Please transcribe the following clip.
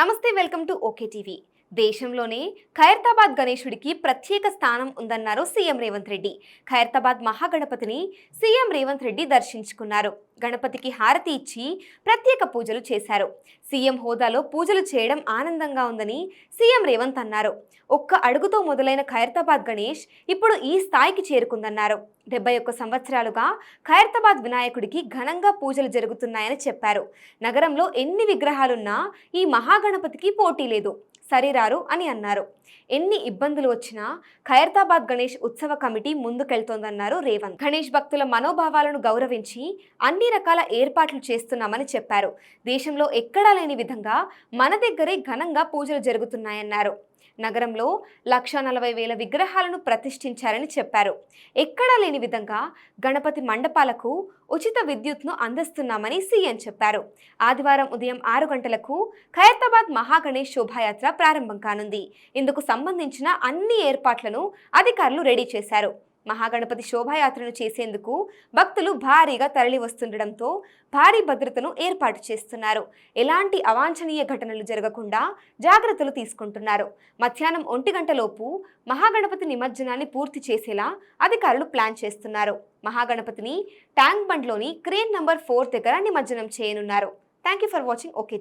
నమస్తే, welcome to okay TV. దేశంలోనే ఖైరతాబాద్ గణేశుడికి ప్రత్యేక స్థానం ఉందన్నారు సీఎం రేవంత్ రెడ్డి. ఖైరతాబాద్ మహాగణపతిని సీఎం రేవంత్ రెడ్డి దర్శించుకున్నారు. గణపతికి హారతి ఇచ్చి ప్రత్యేక పూజలు చేశారు. సీఎం హోదాలో పూజలు చేయడం ఆనందంగా ఉందని సీఎం రేవంత్ అన్నారు. ఒక్క అడుగుతో మొదలైన ఖైరతాబాద్ గణేష్ ఇప్పుడు ఈ స్థాయికి చేరుకుందన్నారు. 71 సంవత్సరాలుగా ఖైరతాబాద్ వినాయకుడికి ఘనంగా పూజలు జరుగుతున్నాయని చెప్పారు. నగరంలో ఎన్ని విగ్రహాలున్నా ఈ మహాగణపతికి పోటీ లేదు, సరిరారు అని అన్నారు. ఎన్ని ఇబ్బందులు వచ్చినా ఖైరతాబాద్ గణేష్ ఉత్సవ కమిటీ ముందుకెళ్తోందన్నారు రేవంత్. గణేష్ భక్తుల మనోభావాలను గౌరవించి అన్ని రకాల ఏర్పాట్లు చేస్తున్నామని చెప్పారు. దేశంలో ఎక్కడా లేని విధంగా మన దగ్గరే ఘనంగా పూజలు జరుగుతున్నాయన్నారు. నగరంలో 1,40,000 విగ్రహాలను ప్రతిష్ఠించారని చెప్పారు. ఎక్కడా లేని విధంగా గణపతి మండపాలకు ఉచిత విద్యుత్ను అందిస్తున్నామని సీఎం చెప్పారు. ఆదివారం ఉదయం 6 గంటలకు ఖైరతాబాద్ మహాగణేష్ శోభాయాత్ర ప్రారంభం కానుంది. ఇందుకు సంబంధించిన అన్ని ఏర్పాట్లను అధికారులు రెడీ చేశారు. మహాగణపతి శోభాయాత్రను చేసేందుకు భక్తులు భారీగా తరలి వస్తుండటంతో భారీ భద్రతను ఏర్పాటు చేస్తున్నారు. ఎలాంటి అవాంఛనీయ ఘటనలు జరగకుండా జాగ్రత్తలు తీసుకుంటున్నారు. మధ్యాహ్నం 1 గంటలోపు మహాగణపతి నిమజ్జనాన్ని పూర్తి చేసేలా అధికారులు ప్లాన్ చేస్తున్నారు. మహాగణపతిని ట్యాంక్ బండ్లోని క్రేన్ నంబర్ 4 దగ్గర నిమజ్జనం చేయనున్నారు. Thank you for watching okay.